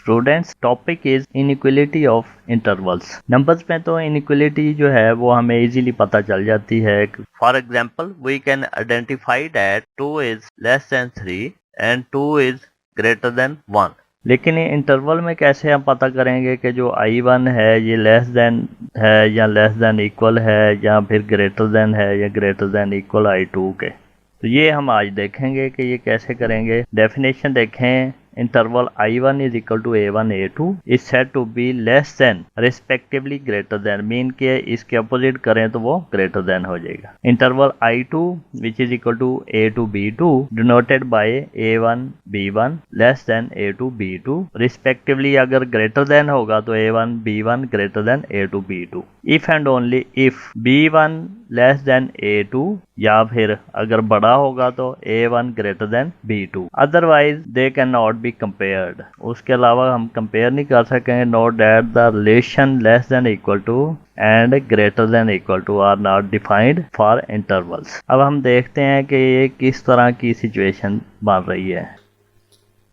Students, topic is inequality of intervals. Numbers में तो inequality जो है वो हमें इजीली पता चल जाती है। For example, we can identify that 2 is less than 3 and 2 is greater than 1। लेकिन इंटरवल में कैसे हम पता करेंगे कि जो I1 है ये लेस देन है या लेस देन इक्वल है या फिर ग्रेटर देन है या ग्रेटर देन इक्वल I2 के। तो ये हम आज देखेंगे कि ये कैसे करेंगे। डेफिनेशन देखें, interval I1 is equal to A1 A2 is said to be less than respectively greater than, mean के इसके अपोजिट करें तो वो ग्रेटर देन हो जाएगा। Interval I2 which is equal to A2 B2 denoted by A1 B1 less than A2 B2 respectively, अगर greater than होगा तो A1 B1 greater than A2 B2। if and only if B1 less than A2, या फिर अगर बड़ा होगा तो A1 greater than B2, otherwise they cannot be compared। उसके अलावा हम कंपेयर नहीं कर सकेंगे। note that the relation less than equal to and greater than equal to are not defined for intervals। अब हम देखते हैं कि ये किस तरह की सिचुएशन बन रही है।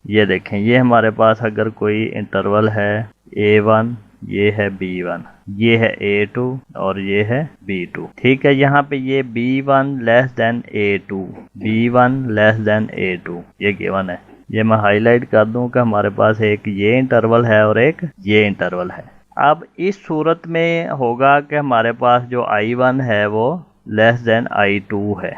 ये देखें, ये हमारे पास अगर कोई इंटरवल है A1, ये है B1, ये है A2 और ये है B2। ठीक है, यहाँ पे ये B1 less than A2, B1 less than A2 ये गिवन है। ये मैं हाईलाइट कर दूं कि हमारे पास एक ये इंटरवल है और एक ये इंटरवल है। अब इस सूरत में होगा कि हमारे पास जो I1 है वो लेस देन I2 है।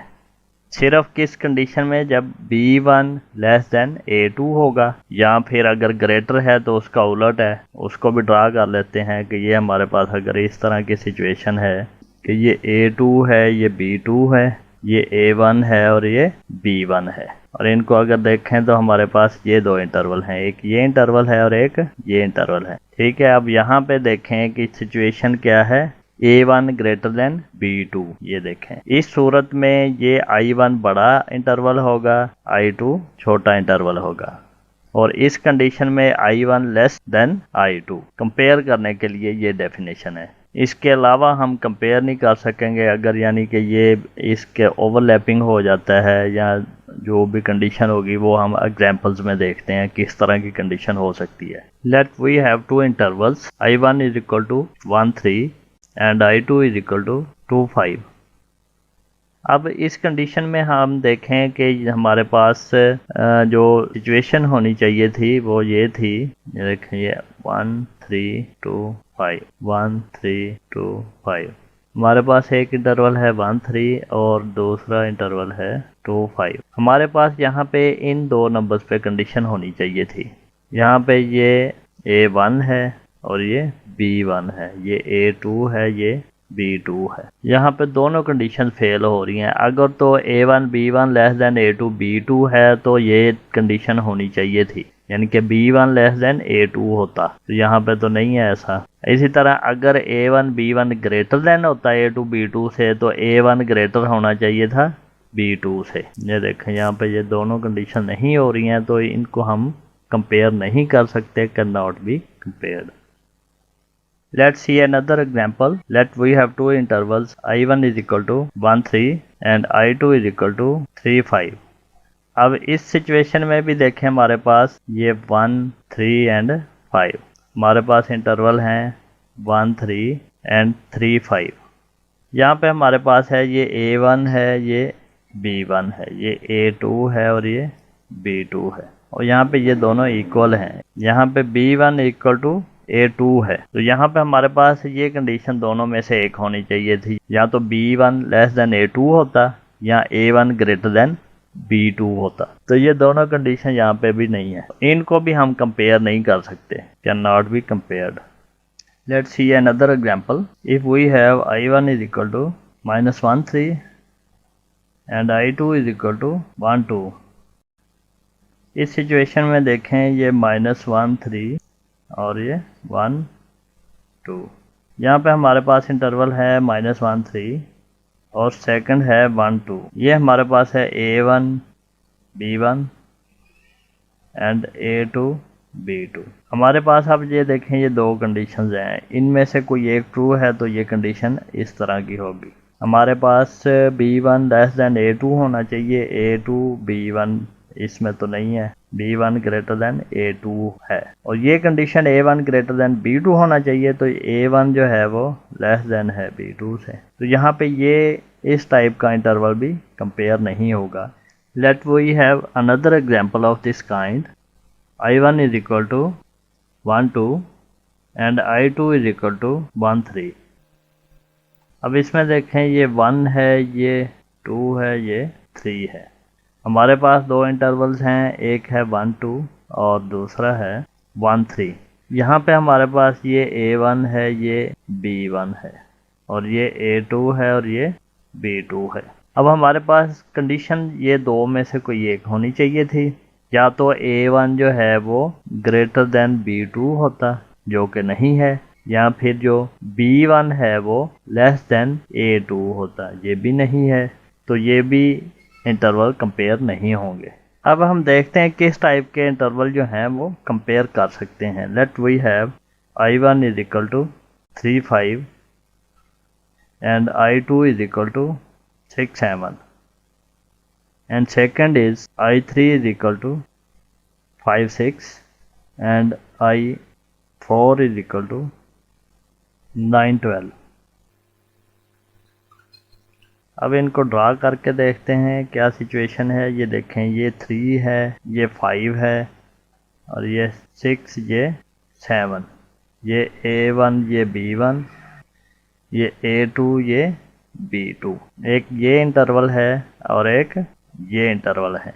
सिर्फ किस कंडीशन में, जब B1 लेस देन A2 होगा, या फिर अगर ग्रेटर है तो उसका उलट है। उसको भी ड्रा कर लेते हैं कि ये हमारे पास अगर इस तरह की सिचुएशन है कि ये A2 है, ये B2 है, ये A1 है और ये B1 है, और इनको अगर देखें तो हमारे पास ये दो इंटरवल हैं, एक ये इंटरवल है और एक ये इंटरवल है। ठीक है, अब यहाँ पे देखें कि सिचुएशन क्या है। A1 ग्रेटर देन B2, ये देखें इस सूरत में ये I1 बड़ा इंटरवल होगा, I2 छोटा इंटरवल होगा, और इस कंडीशन में I1 less than I2। Compare करने के लिए ये डेफिनेशन है। इसके अलावा हम कंपेयर नहीं कर सकेंगे अगर यानी कि ये इसके ओवरलैपिंग हो जाता है, या जो भी कंडीशन होगी वो हम एग्जांपल्स में देखते हैं किस तरह की कंडीशन हो सकती है। Let we have two intervals, I1 is equal to 1 3 and I2 is equal to 2 5। अब इस कंडीशन में हम देखें कि हमारे पास जो सिचुएशन होनी चाहिए थी वो ये थी। देखें ये 1 3 2 5 1 3 2 5। हमारे पास एक इंटरवल है 1 3 और दूसरा इंटरवल है 2 5। हमारे पास यहाँ पे इन दो नंबर्स पे कंडीशन होनी चाहिए थी। यहाँ पे ये A1 है और ये B1 है, ये A2 है, ये B2 है। यहाँ पे दोनों कंडीशन फेल हो रही हैं। अगर तो A1 B1 less than A2 B2 है तो ये कंडीशन होनी चाहिए थी, यानी कि B1 लेस देन A2 होता, तो यहाँ पे तो नहीं है ऐसा। इसी तरह अगर A1 B1 ग्रेटर देन होता A2 B2 से तो A1 ग्रेटर होना चाहिए था B2 से। ये देखें यहाँ पे ये दोनों कंडीशन नहीं हो रही हैं, तो इनको हम कंपेयर नहीं कर सकते, can not be compared. Let's see another example. Let we have two intervals, I1 is equal to 1 3 and I2 is equal to 3 5। अब इस सिचुएशन में भी देखें हमारे पास ये 1 3 एंड 5। हमारे पास इंटरवल हैं 1 3 एंड 3 5। यहाँ पे हमारे पास है ये A1 है, ये B1 है, ये A2 है और ये B2 है, और यहाँ पे ये दोनों इक्वल हैं। यहाँ पे B1 इक्वल टू A2 है, तो यहाँ पे हमारे पास ये कंडीशन दोनों में से एक होनी चाहिए थी। या तो B1 लेस देन A2 होता या A1 ग्रेटर देन B2 होता, तो ये दोनों कंडीशन यहाँ पे भी नहीं है। इनको भी हम कंपेयर नहीं कर सकते, can not be compared. Let's see another example. If we have I1 is equal to -1 3 and I2 is equal to 1 2। इस सिचुएशन में देखें ये -1 3 और ये 1 2। यहाँ पे हमारे पास इंटरवल है -1 3 और सेकंड है 1 2। ये हमारे पास है A1 B1 and A2 B2। हमारे पास अब ये देखें ये दो कंडीशंस हैं, इनमें से कोई एक ट्रू है तो ये कंडीशन इस तरह की होगी। हमारे पास B1 लेस देन A2 होना चाहिए, A2 B1 इसमें तो नहीं है, B1 ग्रेटर देन A2 है, और ये condition A1 greater than B2 होना चाहिए, तो A1 जो है वो लेस देन है B2 से। तो यहाँ पे ये इस टाइप का इंटरवल भी कंपेयर नहीं होगा। Let we have another example of this kind. I1 is equal to 1 2 and I2 is equal to 1 3। अब इसमें देखें ये 1 है, ये 2 है, ये 3 है। हमारे पास दो इंटरवल्स हैं, एक है 1 2 और दूसरा है 1 3। यहाँ पे हमारे पास ये A1 है, ये B1 है, और ये A2 है और ये B2 है। अब हमारे पास कंडीशन ये दो में से कोई एक होनी चाहिए थी। या तो A1 जो है वो ग्रेटर देन B2 होता, जो कि नहीं है, या फिर जो B1 है वो लेस देन A2 होता, ये भी नहीं है। तो ये भी इंटरवल कंपेयर नहीं होंगे। अब हम देखते हैं किस टाइप के इंटरवल जो हैं वो कंपेयर कर सकते हैं। Let we have I1 is equal to 3 5 and I2 is equal to 6 7 and second is I3 is equal to 5 6 and I4 is equal to 9 12। अब इनको ड्रा करके देखते हैं क्या सिचुएशन है। ये देखें, ये 3 है, ये 5 है, और ये 6, ये 7, ये A1, ये B1, ये A2, ये B2। एक ये इंटरवल है और एक ये इंटरवल है।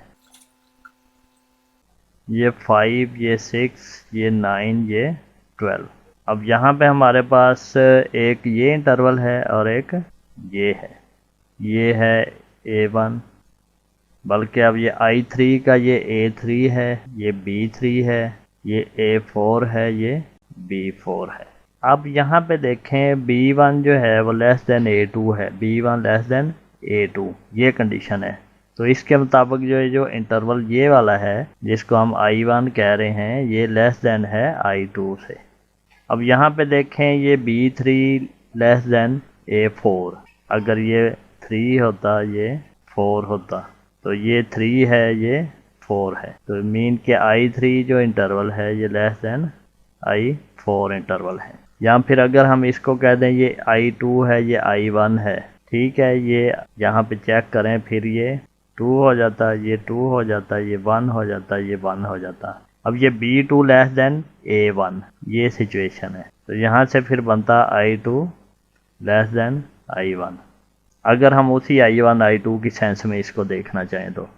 ये 5, ये 6, ये 9, ये 12। अब यहाँ पे हमारे पास एक ये इंटरवल है और एक ये है। ये है A1, बल्कि अब ये I3 का ये A3 है, ये B3 है, ये A4 है, ये B4 है। अब यहाँ पे देखें B1 जो है वो लेस देन A2 है, B1 लेस देन A2, ये कंडीशन है। तो इसके मुताबिक जो इंटरवल ये वाला है जिसको हम I1 कह रहे हैं, ये लेस देन है I2 से। अब यहाँ पे देखें ये B3 लेस देन A4, अगर ये 3 होता, ये 4 होता, तो ये 3 है, ये 4 है, तो मीन के I3 जो इंटरवल है ये लेस देन I4 इंटरवल है। या फिर अगर हम इसको कह दें ये I2 है, ये I1 है, ठीक है, ये यहाँ पे चेक करें, फिर ये 2 हो जाता, ये 2 हो जाता, ये 1 हो जाता, ये 1 हो जाता। अब ये B2 लेस देन A1, ये सिचुएशन है, तो यहाँ से फिर बनता I2 लेस देन I1, अगर हम उसी I1 I2 की सेंस में इसको देखना चाहें तो।